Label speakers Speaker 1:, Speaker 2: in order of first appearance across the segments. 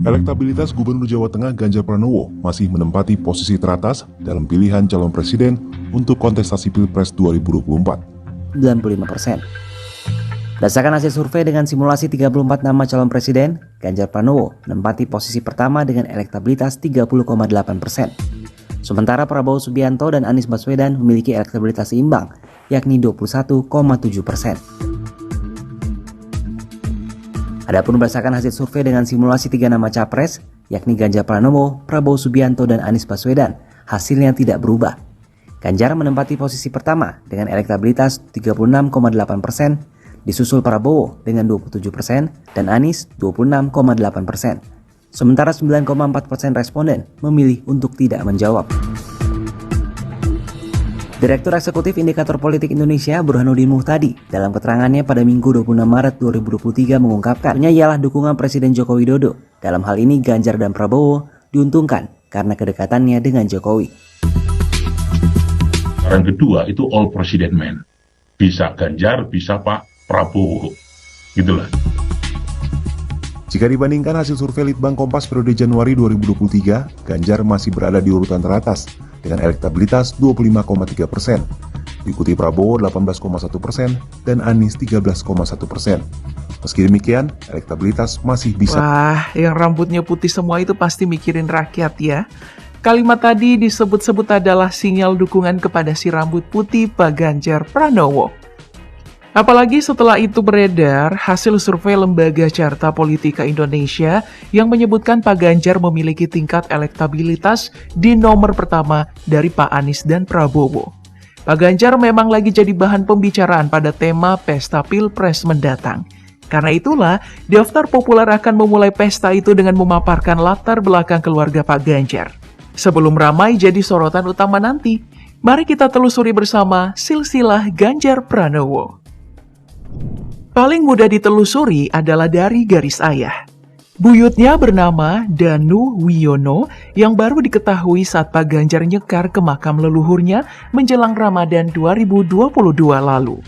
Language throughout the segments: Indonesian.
Speaker 1: Elektabilitas Gubernur Jawa Tengah Ganjar Pranowo masih menempati posisi teratas dalam pilihan calon presiden untuk kontestasi Pilpres 2024.
Speaker 2: 95%. Berdasarkan hasil survei dengan simulasi 34 nama calon presiden, Ganjar Pranowo menempati posisi pertama dengan elektabilitas 30,8%. Sementara Prabowo Subianto dan Anies Baswedan memiliki elektabilitas seimbang, yakni 21,7%. Adapun berdasarkan hasil survei dengan simulasi 3 nama capres, yakni Ganjar Pranowo, Prabowo Subianto, dan Anies Baswedan, hasilnya tidak berubah. Ganjar menempati posisi pertama dengan elektabilitas 36,8%, disusul Prabowo dengan 27% dan Anies 26,8%. Sementara 9,4% responden memilih untuk tidak menjawab. Direktur Eksekutif Indikator Politik Indonesia Burhanuddin Muhtadi dalam keterangannya pada Minggu 26 Maret 2023 mengungkapkannya ialah dukungan Presiden Joko Widodo. Dalam hal ini Ganjar dan Prabowo diuntungkan karena kedekatannya dengan Jokowi.
Speaker 3: Yang kedua itu all president man. Bisa Ganjar, bisa Pak Prabowo. Gitulah.
Speaker 1: Jika dibandingkan hasil survei Litbang Kompas periode Januari 2023, Ganjar masih berada di urutan teratas dengan elektabilitas 25,3%, diikuti Prabowo 18,1% dan Anies 13,1%. Meski demikian, elektabilitas masih bisa.
Speaker 4: Wah, yang rambutnya putih semua itu pasti mikirin rakyat ya. Kalimat tadi disebut-sebut adalah sinyal dukungan kepada si rambut putih Pak Ganjar Pranowo. Apalagi setelah itu beredar hasil survei Lembaga Carta Politika Indonesia yang menyebutkan Pak Ganjar memiliki tingkat elektabilitas di nomor pertama dari Pak Anies dan Prabowo. Pak Ganjar memang lagi jadi bahan pembicaraan pada tema pesta Pilpres mendatang. Karena itulah, Daftar Populer akan memulai pesta itu dengan memaparkan latar belakang keluarga Pak Ganjar. Sebelum ramai jadi sorotan utama nanti, mari kita telusuri bersama silsilah Ganjar Pranowo. Paling mudah ditelusuri adalah dari garis ayah. Buyutnya bernama Danu Wiono yang baru diketahui saat Pak Ganjar nyekar ke makam leluhurnya menjelang Ramadan 2022 lalu.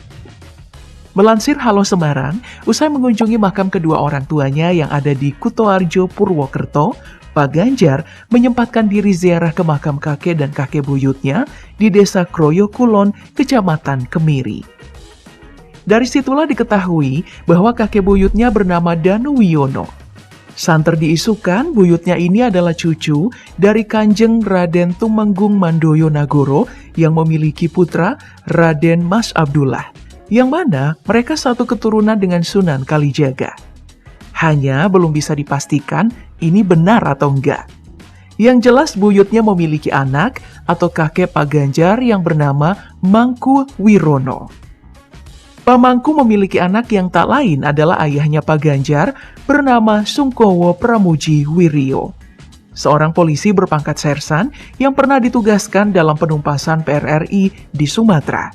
Speaker 4: Melansir Halo Semarang, usai mengunjungi makam kedua orang tuanya yang ada di Kutoarjo, Purwokerto, Pak Ganjar menyempatkan diri ziarah ke makam kakek dan kakek buyutnya di Desa Kroyo Kulon, Kecamatan Kemiri. Dari situlah diketahui bahwa kakek buyutnya bernama Danu Wiono. Santer diisukan buyutnya ini adalah cucu dari Kanjeng Raden Tumenggung Mandoyo Nagoro yang memiliki putra Raden Mas Abdullah, yang mana mereka satu keturunan dengan Sunan Kalijaga. Hanya belum bisa dipastikan ini benar atau enggak. Yang jelas buyutnya memiliki anak atau kakek Pak Ganjar yang bernama Mangku Wirono. Pak Mangku memiliki anak yang tak lain adalah ayahnya Pak Ganjar bernama Sungkowo Pramuji Wiryo, seorang polisi berpangkat sersan yang pernah ditugaskan dalam penumpasan PRRI di Sumatera.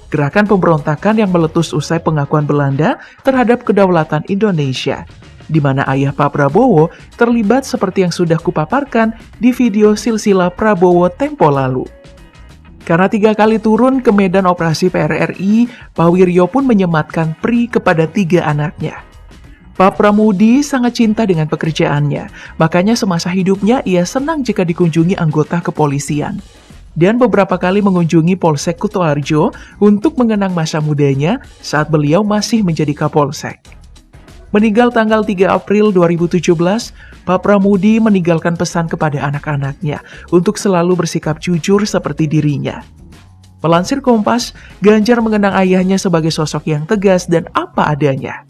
Speaker 4: Gerakan pemberontakan yang meletus usai pengakuan Belanda terhadap kedaulatan Indonesia, di mana ayah Pak Prabowo terlibat seperti yang sudah kupaparkan di video silsilah Prabowo tempo lalu. Karena 3 kali turun ke medan operasi PRRI, Pak Wiryo pun menyematkan pri kepada 3 anaknya. Pak Pramudi sangat cinta dengan pekerjaannya, makanya semasa hidupnya ia senang jika dikunjungi anggota kepolisian. Dan beberapa kali mengunjungi Polsek Kutoarjo untuk mengenang masa mudanya saat beliau masih menjadi Kapolsek. Meninggal tanggal 3 April 2017, Pak Pramudi meninggalkan pesan kepada anak-anaknya untuk selalu bersikap jujur seperti dirinya. Melansir Kompas, Ganjar mengenang ayahnya sebagai sosok yang tegas dan apa adanya.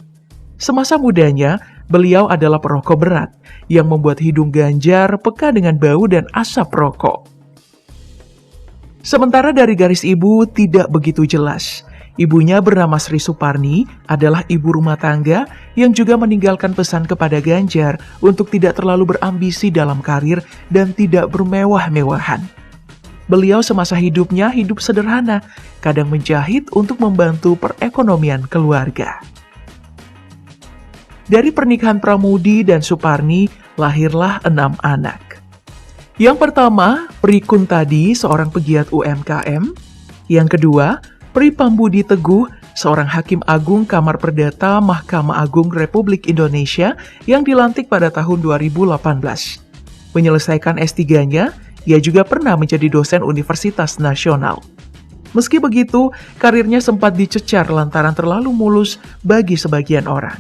Speaker 4: Semasa mudanya, beliau adalah perokok berat yang membuat hidung Ganjar peka dengan bau dan asap rokok. Sementara dari garis ibu tidak begitu jelas. Ibunya bernama Sri Suparni adalah ibu rumah tangga yang juga meninggalkan pesan kepada Ganjar untuk tidak terlalu berambisi dalam karir dan tidak bermewah-mewahan. Beliau semasa hidupnya hidup sederhana, kadang menjahit untuk membantu perekonomian keluarga. Dari pernikahan Pramudi dan Suparni lahirlah 6 anak. Yang pertama, Pri Kuntadi, seorang pegiat UMKM. Yang kedua, Pri Pambudi Teguh seorang hakim agung Kamar Perdata Mahkamah Agung Republik Indonesia yang dilantik pada tahun 2018. Menyelesaikan S3-nya, ia juga pernah menjadi dosen Universitas Nasional. Meski begitu, karirnya sempat dicecar lantaran terlalu mulus bagi sebagian orang.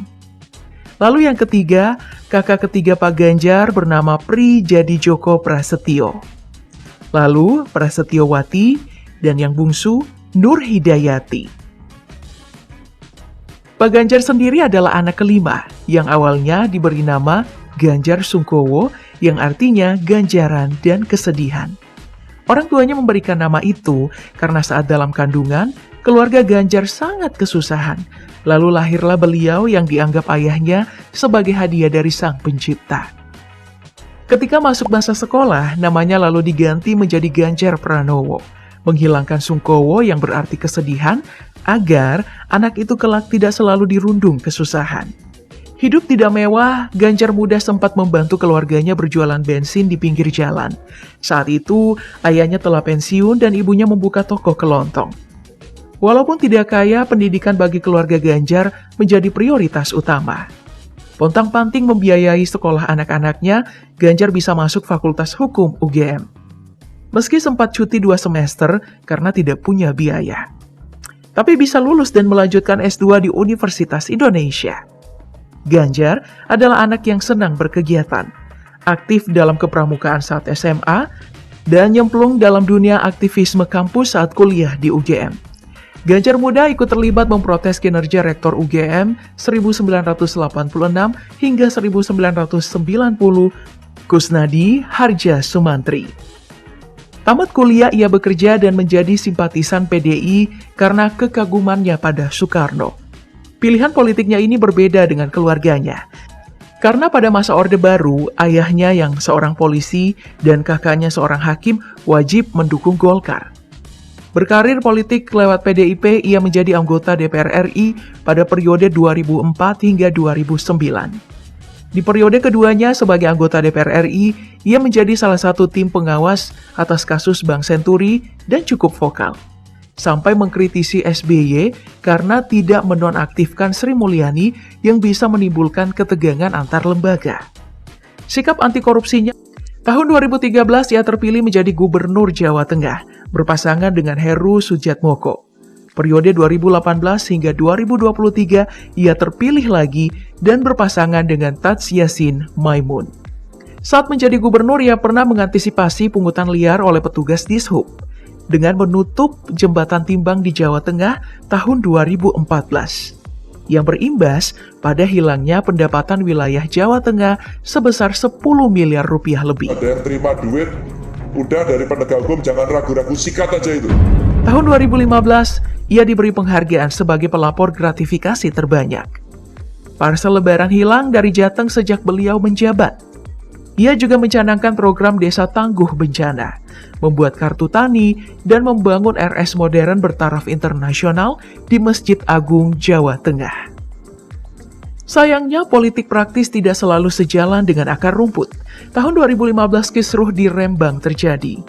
Speaker 4: Lalu yang ketiga, kakak ketiga Pak Ganjar bernama Pri Jadi Djoko Prasetyo. Lalu Prasetyowati, dan yang bungsu Nur Hidayati. Pak Ganjar sendiri adalah anak kelima yang awalnya diberi nama Ganjar Sungkowo yang artinya ganjaran dan kesedihan. Orang tuanya memberikan nama itu karena saat dalam kandungan, keluarga Ganjar sangat kesusahan. Lalu lahirlah beliau yang dianggap ayahnya sebagai hadiah dari Sang Pencipta. Ketika masuk masa sekolah, namanya lalu diganti menjadi Ganjar Pranowo, menghilangkan Sungkowo yang berarti kesedihan, agar anak itu kelak tidak selalu dirundung kesusahan. Hidup tidak mewah, Ganjar muda sempat membantu keluarganya berjualan bensin di pinggir jalan. Saat itu, ayahnya telah pensiun dan ibunya membuka toko kelontong. Walaupun tidak kaya, pendidikan bagi keluarga Ganjar menjadi prioritas utama. Pontang-panting membiayai sekolah anak-anaknya, Ganjar bisa masuk Fakultas Hukum UGM. Meski sempat cuti 2 semester karena tidak punya biaya. Tapi bisa lulus dan melanjutkan S2 di Universitas Indonesia. Ganjar adalah anak yang senang berkegiatan, aktif dalam kepramukaan saat SMA, dan nyemplung dalam dunia aktivisme kampus saat kuliah di UGM. Ganjar muda ikut terlibat memprotes kinerja Rektor UGM 1986 hingga 1990, Kusnadi Harja Sumantri. Tamat kuliah ia bekerja dan menjadi simpatisan PDI karena kekagumannya pada Soekarno. Pilihan politiknya ini berbeda dengan keluarganya. Karena pada masa Orde Baru, ayahnya yang seorang polisi dan kakaknya seorang hakim wajib mendukung Golkar. Berkarir politik lewat PDIP, ia menjadi anggota DPR RI pada periode 2004 hingga 2009. Di periode keduanya sebagai anggota DPR RI, ia menjadi salah satu tim pengawas atas kasus Bank Senturi dan cukup vokal. Sampai mengkritisi SBY karena tidak menonaktifkan Sri Mulyani yang bisa menimbulkan ketegangan antar lembaga. Sikap anti korupsinya, tahun 2013 ia terpilih menjadi Gubernur Jawa Tengah, berpasangan dengan Heru Sudjatmoko. Periode 2018 hingga 2023 ia terpilih lagi dan berpasangan dengan Tats Yassin Maimun. Saat menjadi gubernur ia pernah mengantisipasi pungutan liar oleh petugas Dishub dengan menutup jembatan timbang di Jawa Tengah tahun 2014 yang berimbas pada hilangnya pendapatan wilayah Jawa Tengah sebesar 10 miliar rupiah lebih.
Speaker 5: Ada yang terima duit, udah dari penegak hukum jangan ragu-ragu, sikat aja itu.
Speaker 4: Tahun 2015, ia diberi penghargaan sebagai pelapor gratifikasi terbanyak. Parsel lebaran hilang dari Jateng sejak beliau menjabat. Ia juga mencanangkan program Desa Tangguh Bencana, membuat kartu tani, dan membangun RS modern bertaraf internasional di Masjid Agung Jawa Tengah. Sayangnya, politik praktis tidak selalu sejalan dengan akar rumput. Tahun 2015 kisruh di Rembang terjadi.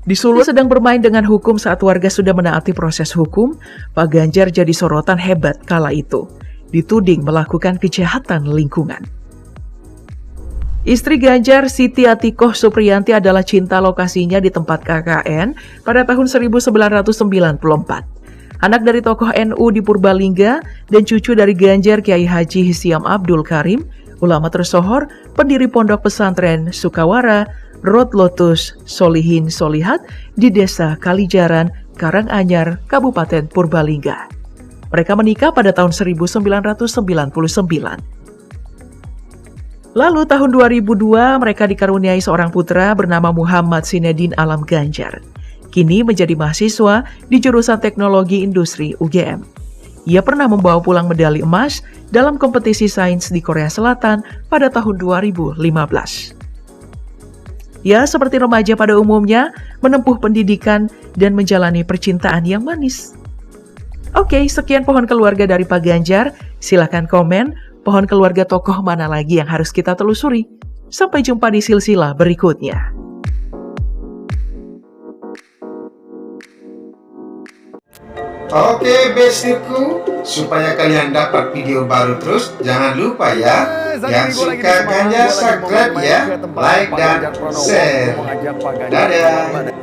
Speaker 4: Di Sulut sedang bermain dengan hukum saat warga sudah menaati proses hukum, Pak Ganjar jadi sorotan hebat kala itu. Dituding melakukan kejahatan lingkungan. Istri Ganjar, Siti Atikoh Supriyanti adalah cinta lokasinya di tempat KKN pada tahun 1994. Anak dari tokoh NU di Purbalingga dan cucu dari Ganjar Kiai Haji Hisiam Abdul Karim, ulama tersohor, pendiri pondok pesantren Sukawara, Road Lotus Solihin Solihat di Desa Kalijaran, Karanganyar, Kabupaten Purbalingga. Mereka menikah pada tahun 1999. Lalu tahun 2002 mereka dikaruniai seorang putra bernama Muhammad Sinedin Alam Ganjar. Kini menjadi mahasiswa di jurusan Teknologi Industri UGM. Ia pernah membawa pulang medali emas dalam kompetisi sains di Korea Selatan pada tahun 2015. Ya, seperti remaja pada umumnya, menempuh pendidikan dan menjalani percintaan yang manis. Oke, sekian pohon keluarga dari Pak Ganjar. Silakan komen, pohon keluarga tokoh mana lagi yang harus kita telusuri. Sampai jumpa di silsilah berikutnya.
Speaker 6: Oke bestiku, supaya kalian dapat video baru terus, jangan lupa ya, yang suka Ganjar subscribe ya, like dan share. Dadah.